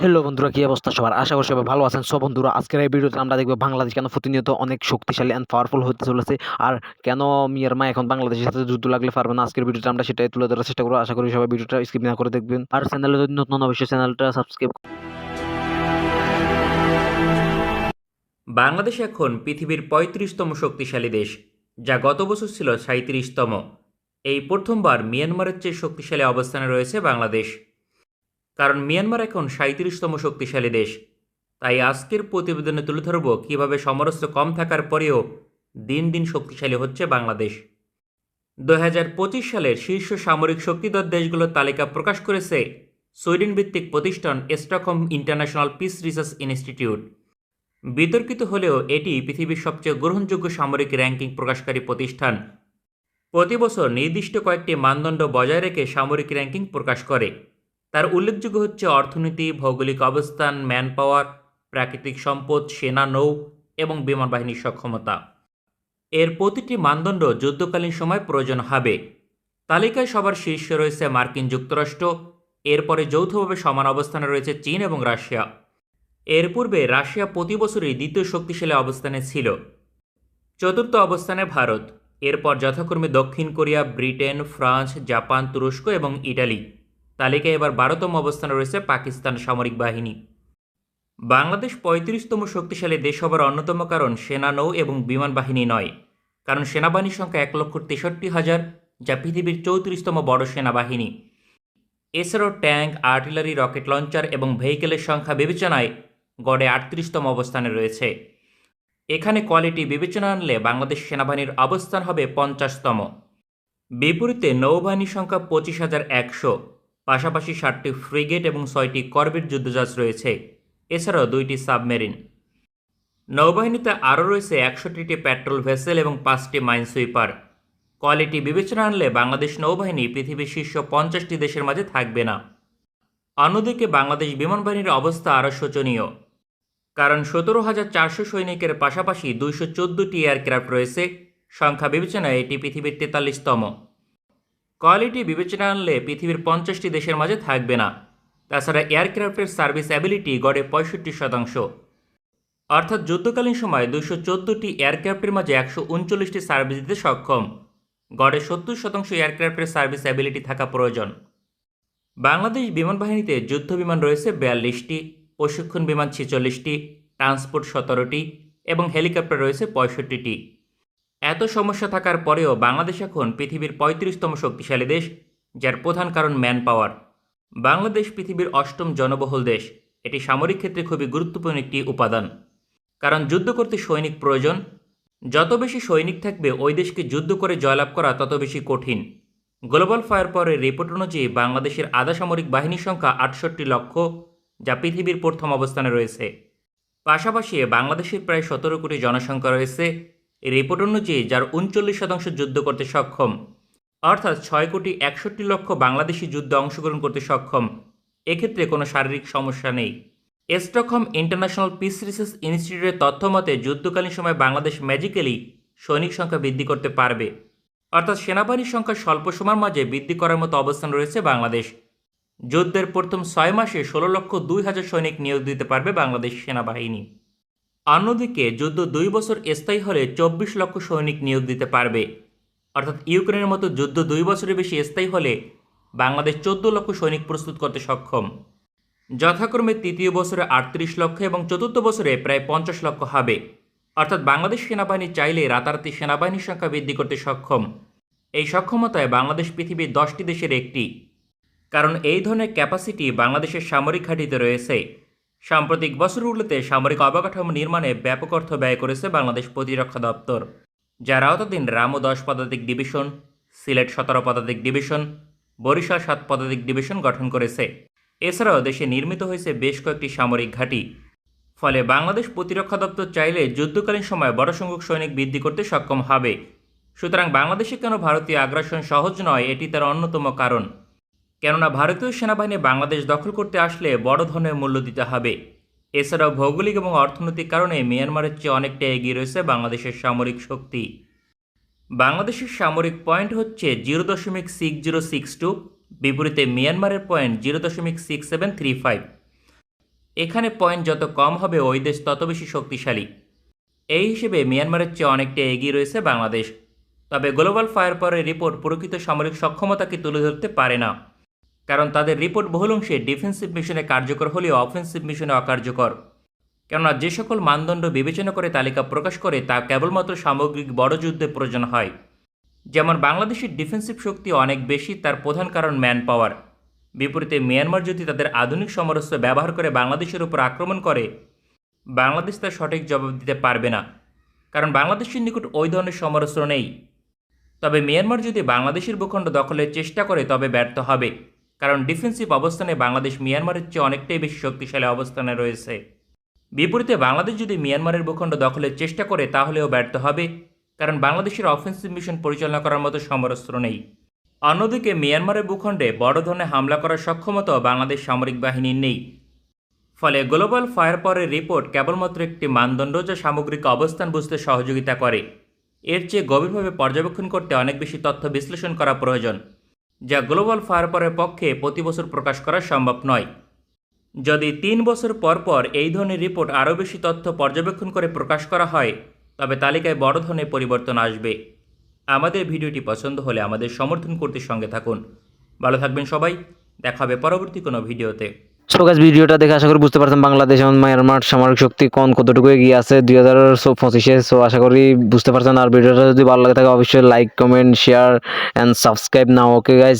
Hello বন্ধুরা, কি অবস্থা সবার? আশা করি সবাই ভালো আছেন। বন্ধুরা, আজকের এই ভিডিওতে আমরা দেখব বাংলাদেশ কেন প্রতিনিয়ত অনেক শক্তিশালী অ্যান্ড পাওয়ারফুল হতে চলেছে, আর কেন মিয়ানমার এখন বাংলাদেশের সাথে যুদ্ধ লাগলে পারবে না। আজকের ভিডিওতে আমরা সেটাই তুলে ধরার চেষ্টা করব। আশা করি সবাই ভিডিওটা স্কিপ না করে দেখবেন, আর চ্যানেলে যদি নতুন অবশ্যই চ্যানেলটা সাবস্ক্রাইব। বাংলাদেশ এখন পৃথিবীর ৩৫তম শক্তিশালী দেশ, যা গত বছর ছিল ৩৭তম। এই প্রথমবার মিয়ানমারের চেয়ে শক্তিশালী অবস্থানে রয়েছে বাংলাদেশ, কারণ মিয়ানমার এখন ৩৭তম শক্তিশালী দেশ। তাই আজকের প্রতিবেদনে তুলে ধরব কীভাবে সমরাস্ত্র কম থাকার পরেও দিন দিন শক্তিশালী হচ্ছে বাংলাদেশ। ২০২৫ সালের শীর্ষ সামরিক শক্তিধর দেশগুলোর তালিকা প্রকাশ করেছে সুইডেন ভিত্তিক প্রতিষ্ঠান Stockholm international piece research institute. বিতর্কিত হলেও এটি পৃথিবীর সবচেয়ে গ্রহণযোগ্য সামরিক র্যাঙ্কিং প্রকাশকারী প্রতিষ্ঠান। প্রতি বছর নির্দিষ্ট কয়েকটি মানদণ্ড বজায় রেখে সামরিক র্যাঙ্কিং প্রকাশ করে। তার উল্লেখযোগ্য হচ্ছে অর্থনীতি, ভৌগোলিক অবস্থান, ম্যান পাওয়ার, প্রাকৃতিক সম্পদ, সেনা, নৌ এবং বিমান বাহিনীর সক্ষমতা। এর প্রতিটি মানদণ্ড যুদ্ধকালীন সময় প্রয়োজন হবে। তালিকায় সবার শীর্ষে রয়েছে মার্কিন যুক্তরাষ্ট্র, এরপরে যৌথভাবে সমান অবস্থানে রয়েছে চীন এবং রাশিয়া। এর পূর্বে রাশিয়া প্রতি বছরই দ্বিতীয় শক্তিশালী অবস্থানে ছিল। চতুর্থ অবস্থানে ভারত, এরপর যথাক্রমে দক্ষিণ কোরিয়া, ব্রিটেন, ফ্রান্স, জাপান, তুরস্ক এবং ইটালি। তালিকায় এবার ১২তম অবস্থানে রয়েছে পাকিস্তান সামরিক বাহিনী। বাংলাদেশ ৩৫তম শক্তিশালী দেশ হবার অন্যতম কারণ সেনা, নৌ এবং বিমান বাহিনী নয়, কারণ সেনাবাহিনীর সংখ্যা ১,৬৩,০০০, যা পৃথিবীর ৩৪তম বড় সেনাবাহিনী। এছাড়াও ট্যাঙ্ক, আর্টিলারি, রকেট লঞ্চার এবং ভেহিকেলের সংখ্যা বিবেচনায় গড়ে ৩৮তম অবস্থানে রয়েছে। এখানে কোয়ালিটি বিবেচনা আনলে বাংলাদেশ সেনাবাহিনীর অবস্থান হবে ৫০তম। বিপরীতে নৌবাহিনীর সংখ্যা ২৫,১০০, পাশাপাশি ৭টি ফ্রিগেট এবং ৬টি করভেট যুদ্ধজাহাজ রয়েছে, এছাড়াও ২টি সাবমেরিন। নৌবাহিনীতে আরও রয়েছে ৬১টি পেট্রোল ভেসেল এবং ৫টি মাইন সুইপার। কোয়ালিটি বিবেচনা আনলে বাংলাদেশ নৌবাহিনী পৃথিবীর শীর্ষ ৫০টি দেশের মাঝে থাকবে না। অন্যদিকে বাংলাদেশ বিমান বাহিনীর অবস্থা আরও শোচনীয়, কারণ ১৭,৪০০ সৈনিকের পাশাপাশি ২১৪টি এয়ারক্রাফট রয়েছে। সংখ্যা বিবেচনায় এটি পৃথিবীর ৪৩তম। কোয়ালিটি বিবেচনা আনলে পৃথিবীর ৫০টি দেশের মাঝে থাকবে না। তাছাড়া এয়ারক্রাফটের সার্ভিস অ্যাবিলিটি গড়ে ৬৫%। অর্থাৎ যুদ্ধকালীন সময় ২১৪টি এয়ারক্রাফটের মাঝে ১৩৯টি সার্ভিস দিতে সক্ষম। গড়ে ৭০% এয়ারক্রাফটের সার্ভিস অ্যাবিলিটি থাকা প্রয়োজন। বাংলাদেশ বিমান বাহিনীতে যুদ্ধ বিমান রয়েছে ৪২টি, প্রশিক্ষণ বিমান ৪৬টি, ট্রান্সপোর্ট ১৭টি এবং হেলিকপ্টার রয়েছে ৬৫টি। এত সমস্যা থাকার পরেও বাংলাদেশ এখন পৃথিবীর ৩৫তম শক্তিশালী দেশ, যার প্রধান কারণ ম্যান পাওয়ার। বাংলাদেশ পৃথিবীর ৮ম জনবহুল দেশ। এটি সামরিক ক্ষেত্রে খুবই গুরুত্বপূর্ণ একটি উপাদান, কারণ যুদ্ধ করতে সৈনিক প্রয়োজন। যত বেশি সৈনিক থাকবে ওই দেশকে যুদ্ধ করে জয়লাভ করা তত বেশি কঠিন। গ্লোবাল ফায়ার পাওয়ারের রিপোর্ট অনুযায়ী বাংলাদেশের আধা সামরিক বাহিনীর সংখ্যা ৬৮ লক্ষ, যা পৃথিবীর প্রথম অবস্থানে রয়েছে। পাশাপাশি বাংলাদেশের প্রায় ১৭ কোটি জনসংখ্যা রয়েছে রিপোর্ট অনুযায়ী, যার ৩৯% যুদ্ধ করতে সক্ষম। অর্থাৎ ৬,৬১,০০,০০০ বাংলাদেশি যুদ্ধে অংশগ্রহণ করতে সক্ষম। এক্ষেত্রে কোনো শারীরিক সমস্যা নেই। স্টকহোম ইন্টারন্যাশনাল পিস রিসার্চ ইনস্টিটিউটের তথ্য মতে যুদ্ধকালীন সময় বাংলাদেশ ম্যাজিক্যালি সৈনিক সংখ্যা বৃদ্ধি করতে পারবে। অর্থাৎ সেনাবাহিনীর সংখ্যা স্বল্প সময়ের মাঝে বৃদ্ধি করার মতো অবস্থান রয়েছে বাংলাদেশ। যুদ্ধের প্রথম ৬ মাসে ১৬,০০,০০০ সৈনিক নিয়োগ দিতে পারবে বাংলাদেশ সেনাবাহিনী। অন্যদিকে যুদ্ধ ২ বছর স্থায়ী হলে ২৪ লক্ষ সৈনিক নিয়োগ দিতে পারবে। অর্থাৎ ইউক্রেনের মতো যুদ্ধ ২ বছরের বেশি স্থায়ী হলে বাংলাদেশ ১৪ লক্ষ সৈনিক প্রস্তুত করতে সক্ষম। যথাক্রমে তৃতীয় বছরে ৩৮ লক্ষ এবং চতুর্থ বছরে প্রায় ৫০ লক্ষ হবে। অর্থাৎ বাংলাদেশ সেনাবাহিনী চাইলে রাতারাতি সেনাবাহিনীর সংখ্যা বৃদ্ধি করতে সক্ষম। এই সক্ষমতায় বাংলাদেশ পৃথিবীর ১০টি দেশের একটি, কারণ এই ধরনের ক্যাপাসিটি বাংলাদেশের সামরিক ঘাঁটিতে রয়েছে। সাম্প্রতিক বছরগুলোতে সামরিক অবকাঠামো নির্মাণে ব্যাপক অর্থ ব্যয় করেছে বাংলাদেশ প্রতিরক্ষা দপ্তর, যার আওতাধীন রামু ১০ পদাতিক ডিভিশন, সিলেট ১৭ পদাতিক ডিভিশন, বরিশাল ৭ পদাতিক ডিভিশন গঠন করেছে। এছাড়াও দেশে নির্মিত হয়েছে বেশ কয়েকটি সামরিক ঘাঁটি। ফলে বাংলাদেশ প্রতিরক্ষা দপ্তর চাইলে যুদ্ধকালীন সময় বড় সংখ্যক সৈনিক বৃদ্ধি করতে সক্ষম হবে। সুতরাং বাংলাদেশে কেন ভারতীয় আগ্রাসন সহজ নয়, এটি তার অন্যতম কারণ। কেননা ভারতীয় সেনাবাহিনী বাংলাদেশ দখল করতে আসলে বড় ধরনের মূল্য দিতে হবে। এছাড়াও ভৌগোলিক এবং অর্থনৈতিক কারণে মিয়ানমারের চেয়ে অনেকটা এগিয়ে রয়েছে বাংলাদেশের সামরিক শক্তি। বাংলাদেশের সামরিক পয়েন্ট হচ্ছে 0.6062, বিপরীতে মিয়ানমারের পয়েন্ট 0.6735। এখানে পয়েন্ট যত কম হবে ওই দেশ তত বেশি শক্তিশালী। এই হিসেবে মিয়ানমারের চেয়ে অনেকটা এগিয়ে রয়েছে বাংলাদেশ। তবে গ্লোবাল ফায়ার পাওয়ারের রিপোর্ট প্রকৃত সামরিক সক্ষমতাকে তুলে ধরতে পারে না, কারণ তাদের রিপোর্ট বহুল অংশে ডিফেন্সিভ মিশনে কার্যকর হলেও অফেন্সিভ মিশনে অকার্যকর। কেননা যে সকল মানদণ্ড বিবেচনা করে তালিকা প্রকাশ করে তা কেবলমাত্র সামগ্রিক বড় যুদ্ধে প্রয়োজন হয়। যেমন বাংলাদেশের ডিফেন্সিভ শক্তি অনেক বেশি, তার প্রধান কারণ ম্যান পাওয়ার। বিপরীতে মিয়ানমার যদি তাদের আধুনিক সমরাস্ত্র ব্যবহার করে বাংলাদেশের উপর আক্রমণ করে, বাংলাদেশ তার সঠিক জবাব দিতে পারবে না, কারণ বাংলাদেশের নিকট ওই ধরনের সমরাস্ত্র নেই। তবে মিয়ানমার যদি বাংলাদেশের ভূখণ্ড দখলের চেষ্টা করে তবে ব্যর্থ হবে, কারণ ডিফেন্সিভ অবস্থানে বাংলাদেশ মিয়ানমারের চেয়ে অনেকটাই বেশি শক্তিশালী অবস্থানে রয়েছে। বিপরীতে বাংলাদেশ যদি মিয়ানমারের ভূখণ্ড দখলের চেষ্টা করে তাহলেও ব্যর্থ হবে, কারণ বাংলাদেশের অফেন্সিভ মিশন পরিচালনা করার মতো সমরাস্ত্র নেই। অন্যদিকে মিয়ানমারের ভূখণ্ডে বড় ধরনের হামলা করার সক্ষমতাও বাংলাদেশ সামরিক বাহিনীর নেই। ফলে গ্লোবাল ফায়ার পাওয়ারের রিপোর্ট কেবলমাত্র একটি মানদণ্ড যা সামগ্রিক অবস্থান বুঝতে সহযোগিতা করে। এর চেয়ে গভীরভাবে পর্যবেক্ষণ করতে অনেক বেশি তথ্য বিশ্লেষণ করা প্রয়োজন, যা গ্লোবাল ফায়ার পাওয়ারের পক্ষে প্রতি বছর প্রকাশ করা সম্ভব নয়। যদি 3 বছর পর পর এই ধরনের রিপোর্ট আরও বেশি তথ্য পর্যবেক্ষণ করে প্রকাশ করা হয়, তবে তালিকায় বড় ধরনের পরিবর্তন আসবে। আমাদের ভিডিওটি পছন্দ হলে আমাদের সমর্থন করতে সঙ্গে থাকুন। ভালো থাকবেন সবাই, দেখা হবে পরবর্তী কোনো ভিডিওতে। সো গাইস, ভিডিওটা দেখে আশা করি বুঝতে পারছেন বাংলাদেশ এবং মায়ানমার সামরিক শক্তি কতটুকু এগিয়ে আছে 2025-এ। সো আশা করি বুঝতে পারছেন। আর ভিডিওটা যদি ভালো লাগে থাকে অবশ্যই like, comment, share and subscribe now. Okay guys.